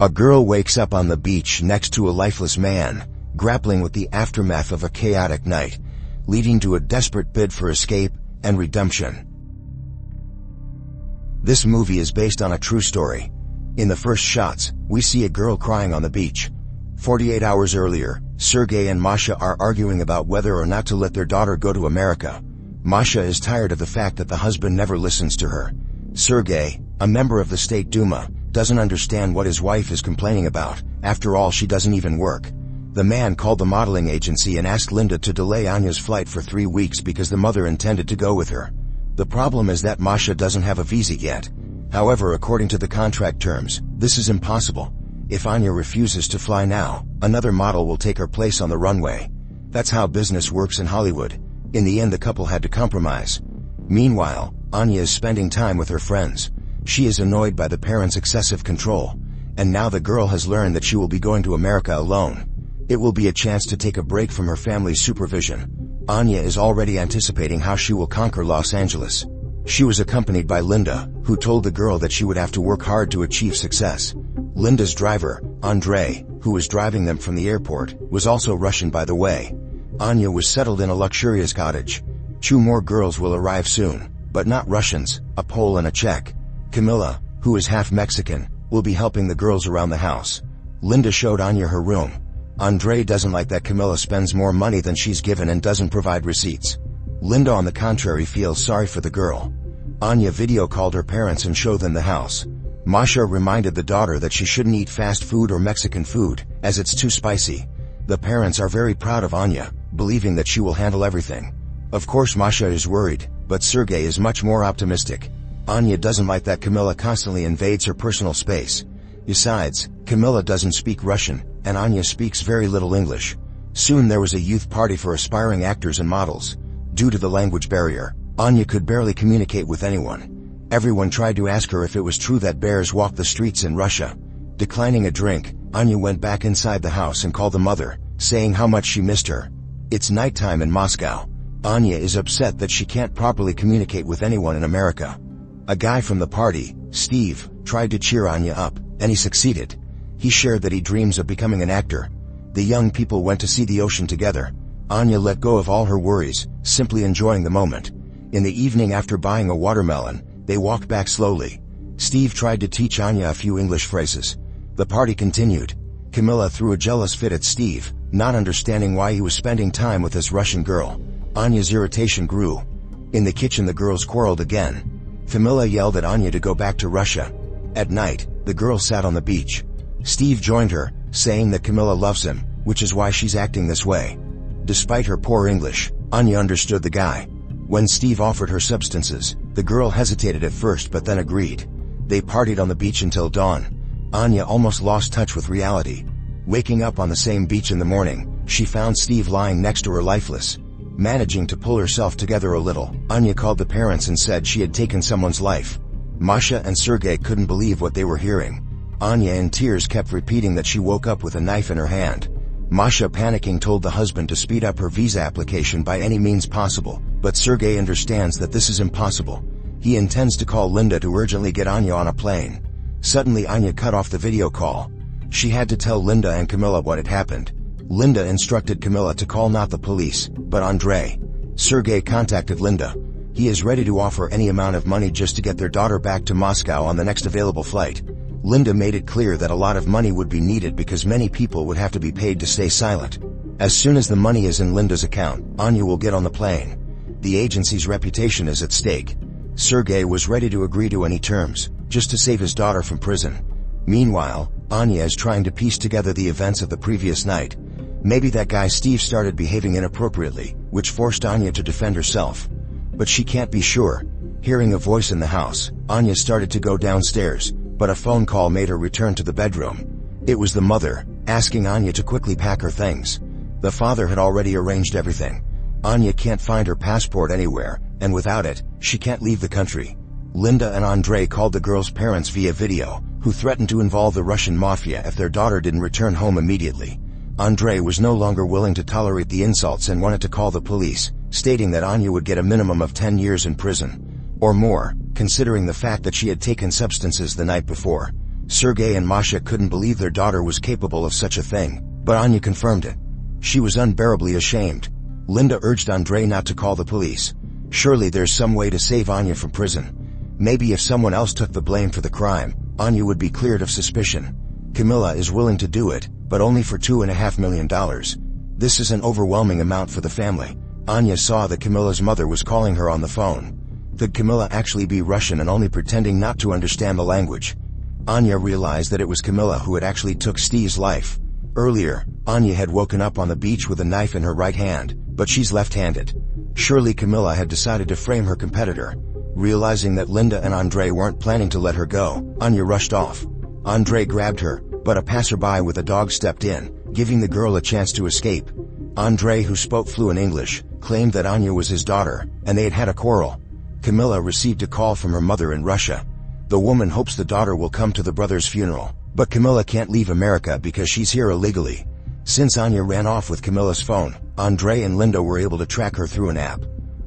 A girl wakes up on the beach next to a lifeless man, grappling with the aftermath of a chaotic night, leading to a desperate bid for escape and redemption. This movie is based on a true story. In the first shots, we see a girl crying on the beach. 48 hours earlier, Sergey and Masha are arguing about whether or not to let their daughter go to America. Masha is tired of the fact that the husband never listens to her. Sergey, a member of the State Duma, doesn't understand what his wife is complaining about. After all, she doesn't even work. The man called the modeling agency and asked Linda to delay Anya's flight for 3 weeks because the mother intended to go with her. The problem is that Masha doesn't have a visa yet. However, according to the contract terms, this is impossible. If Anya refuses to fly now, another model will take her place on the runway. That's how business works in Hollywood. In the end, the couple had to compromise. Meanwhile, Anya is spending time with her friends. She is annoyed by the parents' excessive control, and now the girl has learned that she will be going to America alone. It will be a chance to take a break from her family's supervision. Anya is already anticipating how she will conquer Los Angeles. She was accompanied by Linda, who told the girl that she would have to work hard to achieve success. Linda's driver, Andrei, who was driving them from the airport, was also Russian by the way. Anya was settled in a luxurious cottage. 2 more girls will arrive soon, but not Russians, a Pole and a Czech. Camila, who is half Mexican, will be helping the girls around the house. Linda showed Anya her room. Andrei doesn't like that Camila spends more money than she's given and doesn't provide receipts. Linda, on the contrary, feels sorry for the girl. Anya video called her parents and showed them the house. Masha reminded the daughter that she shouldn't eat fast food or Mexican food, as it's too spicy. The parents are very proud of Anya, believing that she will handle everything. Of course, Masha is worried, but Sergey is much more optimistic. Anya doesn't like that Camila constantly invades her personal space. Besides, Camila doesn't speak Russian, and Anya speaks very little English. Soon there was a youth party for aspiring actors and models. Due to the language barrier, Anya could barely communicate with anyone. Everyone tried to ask her if it was true that bears walk the streets in Russia. Declining a drink, Anya went back inside the house and called the mother, saying how much she missed her. It's nighttime in Moscow. Anya is upset that she can't properly communicate with anyone in America. A guy from the party, Steve, tried to cheer Anya up, and he succeeded. He shared that he dreams of becoming an actor. The young people went to see the ocean together. Anya let go of all her worries, simply enjoying the moment. In the evening, after buying a watermelon, they walked back slowly. Steve tried to teach Anya a few English phrases. The party continued. Camila threw a jealous fit at Steve, not understanding why he was spending time with this Russian girl. Anya's irritation grew. In the kitchen, the girls quarreled again. Camila yelled at Anya to go back to Russia. At night, the girl sat on the beach. Steve joined her, saying that Camila loves him, which is why she's acting this way. Despite her poor English, Anya understood the guy. When Steve offered her substances, the girl hesitated at first but then agreed. They partied on the beach until dawn. Anya almost lost touch with reality. Waking up on the same beach in the morning, she found Steve lying next to her lifeless. Managing to pull herself together a little, Anya called the parents and said she had taken someone's life. Masha and Sergey couldn't believe what they were hearing. Anya, in tears, kept repeating that she woke up with a knife in her hand. Masha, panicking, told the husband to speed up her visa application by any means possible, but Sergey understands that this is impossible. He intends to call Linda to urgently get Anya on a plane. Suddenly, Anya cut off the video call. She had to tell Linda and Camila what had happened. Linda instructed Camila to call not the police, but Andrei. Sergey contacted Linda. He is ready to offer any amount of money just to get their daughter back to Moscow on the next available flight. Linda made it clear that a lot of money would be needed because many people would have to be paid to stay silent. As soon as the money is in Linda's account, Anya will get on the plane. The agency's reputation is at stake. Sergey was ready to agree to any terms, just to save his daughter from prison. Meanwhile, Anya is trying to piece together the events of the previous night. Maybe that guy Steve started behaving inappropriately, which forced Anya to defend herself. But she can't be sure. Hearing a voice in the house, Anya started to go downstairs, but a phone call made her return to the bedroom. It was the mother, asking Anya to quickly pack her things. The father had already arranged everything. Anya can't find her passport anywhere, and without it, she can't leave the country. Linda and Andrei called the girls' parents via video, who threatened to involve the Russian mafia if their daughter didn't return home immediately. Andrei was no longer willing to tolerate the insults and wanted to call the police, stating that Anya would get a minimum of 10 years in prison. Or more, considering the fact that she had taken substances the night before. Sergey and Masha couldn't believe their daughter was capable of such a thing, but Anya confirmed it. She was unbearably ashamed. Linda urged Andrei not to call the police. Surely there's some way to save Anya from prison. Maybe if someone else took the blame for the crime, Anya would be cleared of suspicion. Camila is willing to do it, but only for $2.5 million. This is an overwhelming amount for the family. Anya saw that Camila's mother was calling her on the phone. Could Camila actually be Russian and only pretending not to understand the language? Anya realized that it was Camila who had actually took Steve's life. Earlier, Anya had woken up on the beach with a knife in her right hand, but she's left-handed. Surely Camila had decided to frame her competitor. Realizing that Linda and Andrei weren't planning to let her go, Anya rushed off. Andrei grabbed her, but a passerby with a dog stepped in, giving the girl a chance to escape. Andrei, who spoke fluent English, claimed that Anya was his daughter, and they had had a quarrel. Camila received a call from her mother in Russia. The woman hopes the daughter will come to the brother's funeral, but Camila can't leave America because she's here illegally. Since Anya ran off with Camila's phone, Andrei and Linda were able to track her through an app.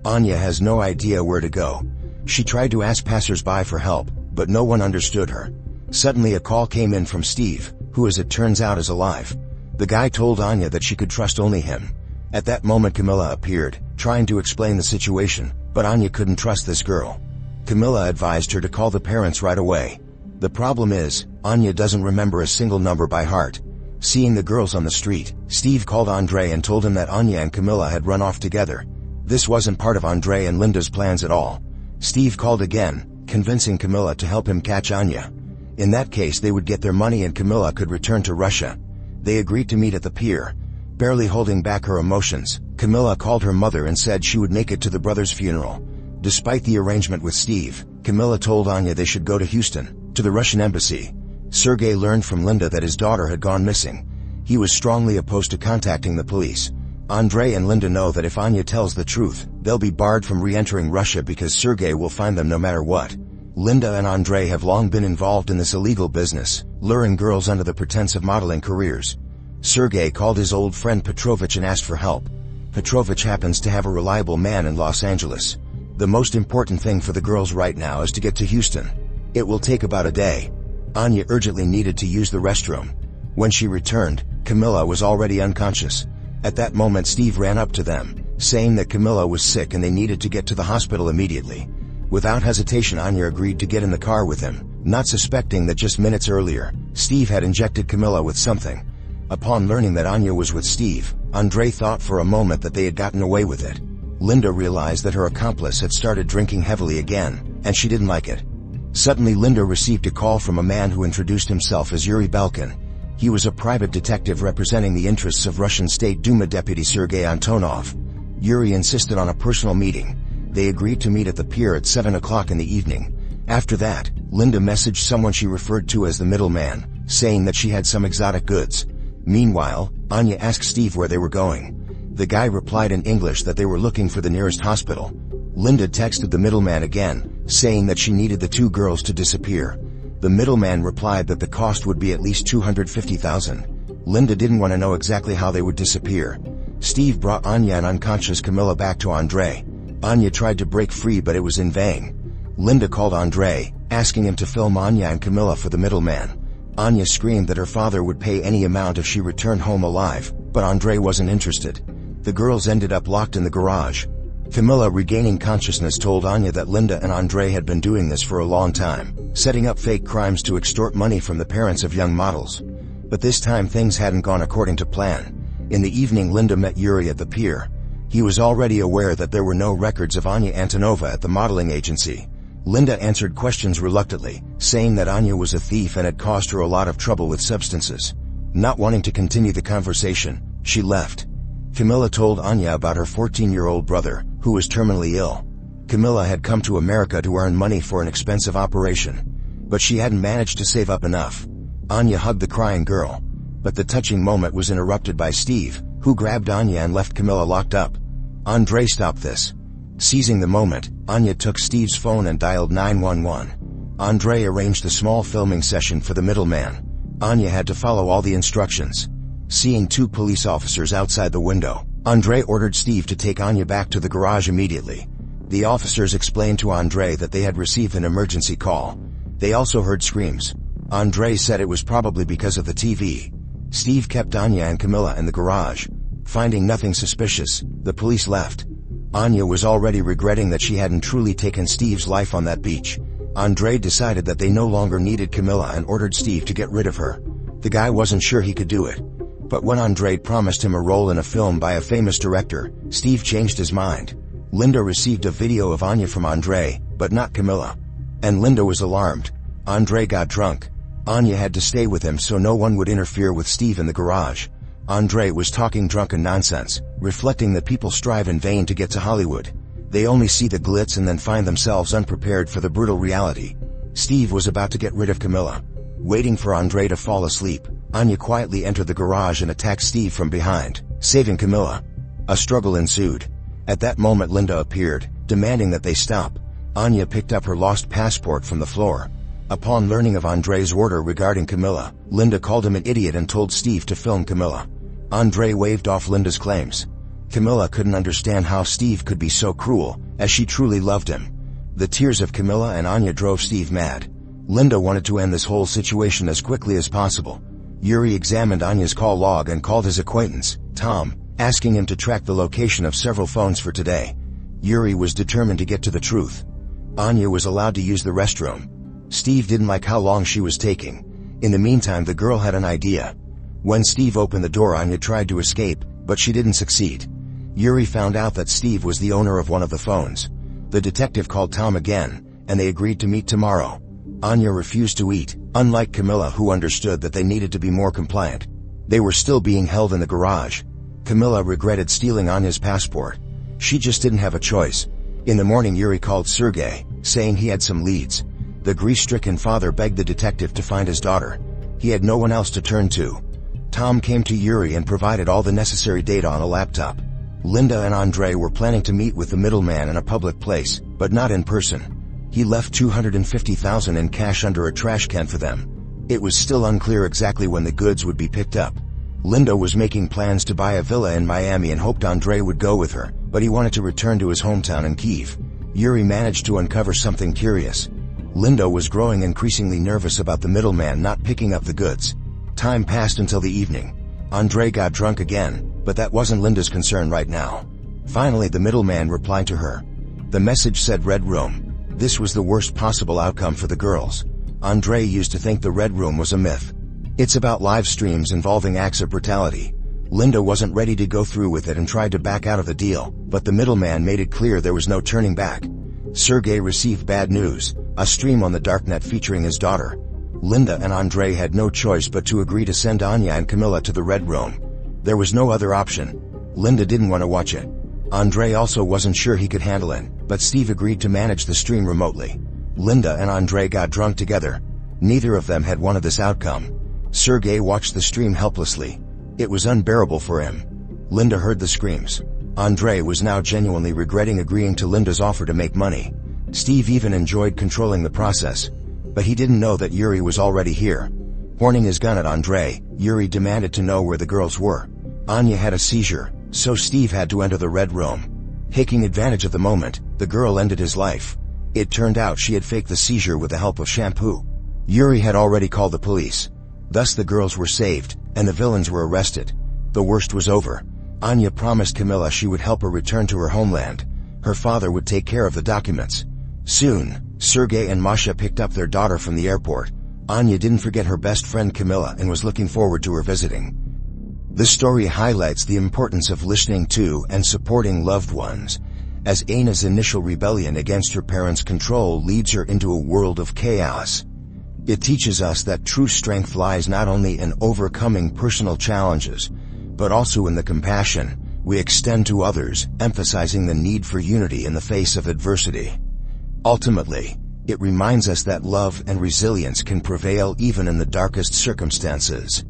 Anya has no idea where to go. She tried to ask passers-by for help, but no one understood her. Suddenly a call came in from Steve, who as it turns out is alive. The guy told Anya that she could trust only him. At that moment Camila appeared, trying to explain the situation, but Anya couldn't trust this girl. Camila advised her to call the parents right away. The problem is, Anya doesn't remember a single number by heart. Seeing the girls on the street, Steve called Andrei and told him that Anya and Camila had run off together. This wasn't part of Andrei and Linda's plans at all. Steve called again, convincing Camila to help him catch Anya. In that case they would get their money and Camila could return to Russia. They agreed to meet at the pier. Barely holding back her emotions, Camila called her mother and said she would make it to the brother's funeral. Despite the arrangement with Steve, Camila told Anya they should go to Houston, to the Russian embassy. Sergey learned from Linda that his daughter had gone missing. He was strongly opposed to contacting the police. Andrei and Linda know that if Anya tells the truth, they'll be barred from re-entering Russia because Sergey will find them no matter what. Linda and Andrei have long been involved in this illegal business, luring girls under the pretense of modeling careers. Sergey called his old friend Petrovich and asked for help. Petrovich happens to have a reliable man in Los Angeles. The most important thing for the girls right now is to get to Houston. It will take about a day. Anya urgently needed to use the restroom. When she returned, Camila was already unconscious. At that moment Steve ran up to them, saying that Camila was sick and they needed to get to the hospital immediately. Without hesitation Anya agreed to get in the car with him, not suspecting that just minutes earlier, Steve had injected Camila with something. Upon learning that Anya was with Steve, Andrei thought for a moment that they had gotten away with it. Linda realized that her accomplice had started drinking heavily again, and she didn't like it. Suddenly Linda received a call from a man who introduced himself as Yuri Belkin. He was a private detective representing the interests of Russian State Duma Deputy Sergei Antonov. Yuri insisted on a personal meeting. They agreed to meet at the pier at 7 o'clock in the evening. After that, Linda messaged someone she referred to as the middleman, saying that she had some exotic goods. Meanwhile, Anya asked Steve where they were going. The guy replied in English that they were looking for the nearest hospital. Linda texted the middleman again, saying that she needed the two girls to disappear. The middleman replied that the cost would be at least $250,000. Linda didn't want to know exactly how they would disappear. Steve brought Anya and unconscious Camila back to Andrei. Anya tried to break free but it was in vain. Linda called Andrei, asking him to film Anya and Camila for the middleman. Anya screamed that her father would pay any amount if she returned home alive, but Andrei wasn't interested. The girls ended up locked in the garage. Camila, regaining consciousness, told Anya that Linda and Andrei had been doing this for a long time, setting up fake crimes to extort money from the parents of young models. But this time things hadn't gone according to plan. In the evening Linda met Yuri at the pier. He was already aware that there were no records of Anya Antonova at the modeling agency. Linda answered questions reluctantly, saying that Anya was a thief and had caused her a lot of trouble with substances. Not wanting to continue the conversation, she left. Camila told Anya about her 14-year-old brother, who was terminally ill. Camila had come to America to earn money for an expensive operation, but she hadn't managed to save up enough. Anya hugged the crying girl, but the touching moment was interrupted by Steve, who grabbed Anya and left Camila locked up. Andrei stopped this. Seizing the moment, Anya took Steve's phone and dialed 911. Andrei arranged a small filming session for the middleman. Anya had to follow all the instructions. Seeing two police officers outside the window, Andrei ordered Steve to take Anya back to the garage immediately. The officers explained to Andrei that they had received an emergency call. They also heard screams. Andre said it was probably because of the TV. Steve kept Anya and Camila in the garage. Finding nothing suspicious, the police left. Anya was already regretting that she hadn't truly taken Steve's life on that beach. Andre decided that they no longer needed Camila and ordered Steve to get rid of her. The guy wasn't sure he could do it. But when Andre promised him a role in a film by a famous director, Steve changed his mind. Linda received a video of Anya from Andre, but not Camila. And Linda was alarmed. Andre got drunk. Anya had to stay with him so no one would interfere with Steve in the garage. Andre was talking drunken nonsense, reflecting that people strive in vain to get to Hollywood. They only see the glitz and then find themselves unprepared for the brutal reality. Steve was about to get rid of Camila. Waiting for Andre to fall asleep, Anya quietly entered the garage and attacked Steve from behind, saving Camila. A struggle ensued. At that moment Linda appeared, demanding that they stop. Anya picked up her lost passport from the floor. Upon learning of Andre's order regarding Camila, Linda called him an idiot and told Steve to film Camila. Andre waved off Linda's claims. Camila couldn't understand how Steve could be so cruel, as she truly loved him. The tears of Camila and Anya drove Steve mad. Linda wanted to end this whole situation as quickly as possible. Yuri examined Anya's call log and called his acquaintance, Tom, asking him to track the location of several phones for today. Yuri was determined to get to the truth. Anya was allowed to use the restroom. Steve didn't like how long she was taking. In the meantime, the girl had an idea. When Steve opened the door, Anya tried to escape, but she didn't succeed. Yuri found out that Steve was the owner of one of the phones. The detective called Tom again, and they agreed to meet tomorrow. Anya refused to eat, unlike Camila, who understood that they needed to be more compliant. They were still being held in the garage. Camila regretted stealing Anya's passport. She just didn't have a choice. In the morning, Yuri called Sergey, saying he had some leads. The grief-stricken father begged the detective to find his daughter. He had no one else to turn to. Tom came to Yuri and provided all the necessary data on a laptop. Linda and Andre were planning to meet with the middleman in a public place, but not in person. He left $250,000 in cash under a trash can for them. It was still unclear exactly when the goods would be picked up. Linda was making plans to buy a villa in Miami and hoped Andre would go with her, but he wanted to return to his hometown in Kyiv. Yuri managed to uncover something curious. Linda was growing increasingly nervous about the middleman not picking up the goods. Time passed until the evening. Andre got drunk again, but that wasn't Linda's concern right now. Finally, the middleman replied to her. The message said Red Room. This was the worst possible outcome for the girls. Andre used to think the Red Room was a myth. It's about live streams involving acts of brutality. Linda wasn't ready to go through with it and tried to back out of the deal, but the middleman made it clear there was no turning back. Sergey received bad news, a stream on the darknet featuring his daughter. Linda and Andre had no choice but to agree to send Anya and Camila to the Red Room. There was no other option. Linda didn't want to watch it. Andre also wasn't sure he could handle it, but Steve agreed to manage the stream remotely. Linda and Andre got drunk together. Neither of them had wanted this outcome. Sergey watched the stream helplessly. It was unbearable for him. Linda heard the screams. Andre was now genuinely regretting agreeing to Linda's offer to make money. Steve even enjoyed controlling the process. But he didn't know that Yuri was already here. Pointing his gun at Andre, Yuri demanded to know where the girls were. Anya had a seizure, so Steve had to enter the Red Room. Taking advantage of the moment, the girl ended his life. It turned out she had faked the seizure with the help of shampoo. Yuri had already called the police. Thus the girls were saved, and the villains were arrested. The worst was over. Anya promised Camila she would help her return to her homeland. Her father would take care of the documents. Soon, Sergey and Masha picked up their daughter from the airport. Anya didn't forget her best friend Camila and was looking forward to her visiting. This story highlights the importance of listening to and supporting loved ones, as Anna's initial rebellion against her parents' control leads her into a world of chaos. It teaches us that true strength lies not only in overcoming personal challenges, but also in the compassion we extend to others, emphasizing the need for unity in the face of adversity. Ultimately, it reminds us that love and resilience can prevail even in the darkest circumstances.